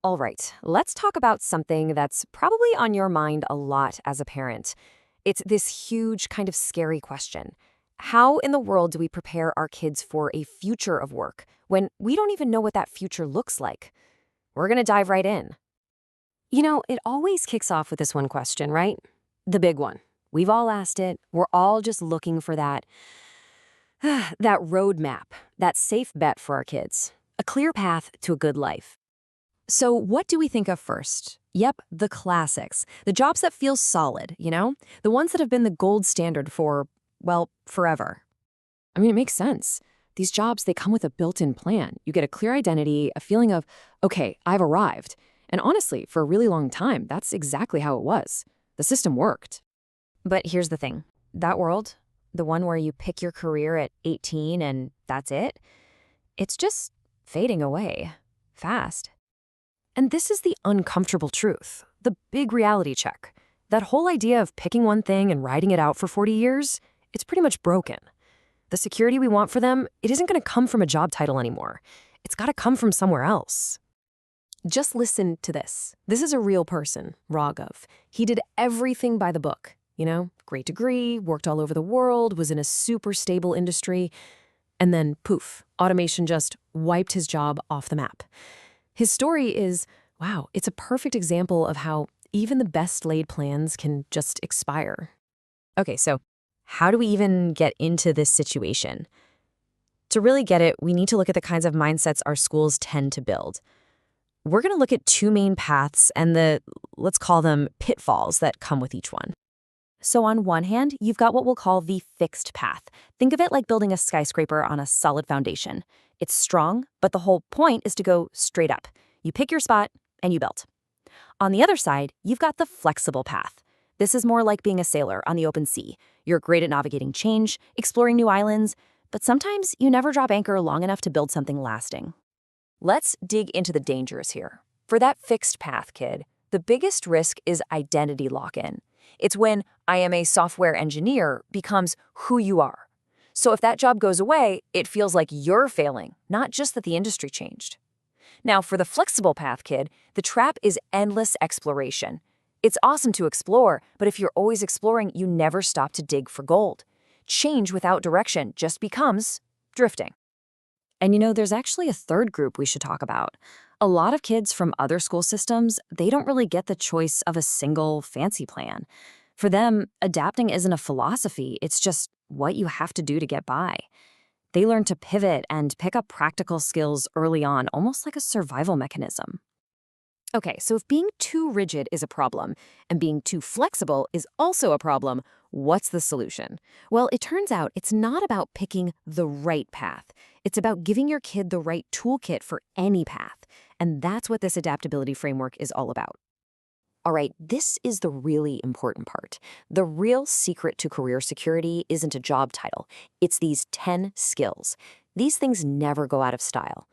All right, let's talk about something that's probably on your mind a lot as a parent. It's this huge, kind of scary question. How in the world do we prepare our kids for a future of work when we don't even know what that future looks like? We're going to dive right in. It always kicks off with this one question, right? The big one. We've all asked it. We're all just looking for that roadmap, that safe bet for our kids, a clear path to a good life. So what do we think of first? Yep, the classics. The jobs that feel solid, The ones that have been the gold standard for, well, forever. I mean, it makes sense. These jobs, they come with a built-in plan. You get a clear identity, a feeling of, okay, I've arrived. And honestly, for a really long time, that's exactly how it was. The system worked. But here's the thing. That world, the one where you pick your career at 18 and that's it, it's just fading away fast. And this is the uncomfortable truth, the big reality check. That whole idea of picking one thing and riding it out for 40 years, it's pretty much broken. The security we want for them, it isn't going to come from a job title anymore. It's got to come from somewhere else. Just listen to this. This is a real person, Raghav. He did everything by the book. Great degree, worked all over the world, was in a super stable industry. And then, poof, automation just wiped his job off the map. His story is, wow, it's a perfect example of how even the best laid plans can just expire. Okay, so how do we even get into this situation? To really get it, we need to look at the kinds of mindsets our schools tend to build. We're going to look at two main paths and let's call them pitfalls that come with each one. So on one hand, you've got what we'll call the fixed path. Think of it like building a skyscraper on a solid foundation. It's strong, but the whole point is to go straight up. You pick your spot and you build. On the other side, you've got the flexible path. This is more like being a sailor on the open sea. You're great at navigating change, exploring new islands, but sometimes you never drop anchor long enough to build something lasting. Let's dig into the dangers here. For that fixed path kid, the biggest risk is identity lock-in. It's when I am a software engineer becomes who you are. So if that job goes away, it feels like you're failing, not just that the industry changed. Now, for the flexible path kid, the trap is endless exploration. It's awesome to explore, but if you're always exploring, you never stop to dig for gold. Change without direction just becomes drifting. And there's actually a third group we should talk about. A lot of kids from other school systems, they don't really get the choice of a single fancy plan. For them, adapting isn't a philosophy, it's just what you have to do to get by. They learn to pivot and pick up practical skills early on, almost like a survival mechanism. Okay, so if being too rigid is a problem and being too flexible is also a problem, what's the solution? Well, it turns out it's not about picking the right path. It's about giving your kid the right toolkit for any path. And that's what this adaptability framework is all about. All right, this is the really important part. The real secret to career security isn't a job title. It's these 10 skills. These things never go out of style.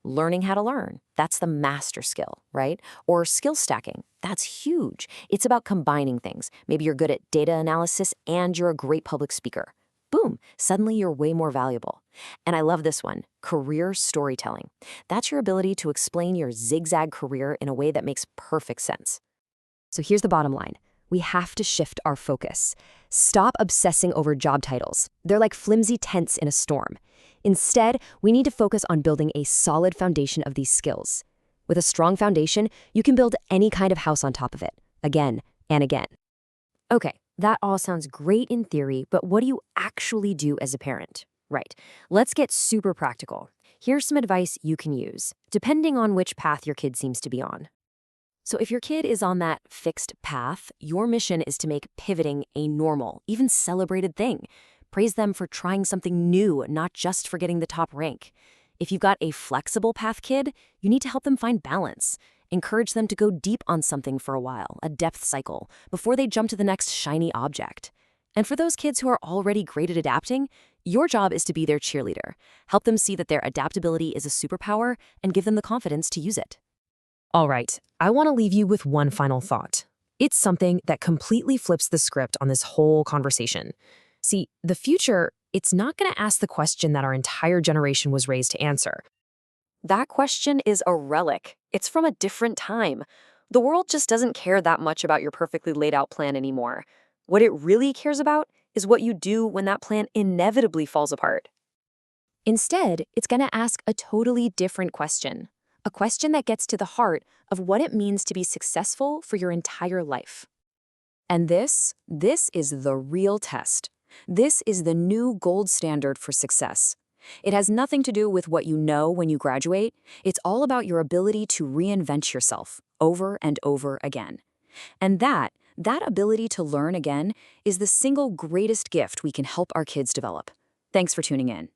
Learning how to learn, that's the master skill, right? Or skill stacking, that's huge. It's about combining things. Maybe you're good at data analysis and you're a great public speaker. Boom, suddenly you're way more valuable. And I love this one, career storytelling. That's your ability to explain your zigzag career in a way that makes perfect sense. So here's the bottom line. We have to shift our focus. Stop obsessing over job titles. They're like flimsy tents in a storm. Instead, we need to focus on building a solid foundation of these skills. With a strong foundation, you can build any kind of house on top of it, again and again. Okay, that all sounds great in theory, but what do you actually do as a parent? Right, let's get super practical. Here's some advice you can use, depending on which path your kid seems to be on. So if your kid is on that fixed path, your mission is to make pivoting a normal, even celebrated thing. Praise them for trying something new, not just for getting the top rank. If you've got a flexible path kid, you need to help them find balance. Encourage them to go deep on something for a while, a depth cycle, before they jump to the next shiny object. And for those kids who are already great at adapting, your job is to be their cheerleader. Help them see that their adaptability is a superpower and give them the confidence to use it. All right, I want to leave you with one final thought. It's something that completely flips the script on this whole conversation. See, the future, it's not going to ask the question that our entire generation was raised to answer. That question is a relic. It's from a different time. The world just doesn't care that much about your perfectly laid out plan anymore. What it really cares about is what you do when that plan inevitably falls apart. Instead, it's going to ask a totally different question, a question that gets to the heart of what it means to be successful for your entire life. And this is the real test. This is the new gold standard for success. It has nothing to do with what you know when you graduate. It's all about your ability to reinvent yourself over and over again. And that ability to learn again is the single greatest gift we can help our kids develop. Thanks for tuning in.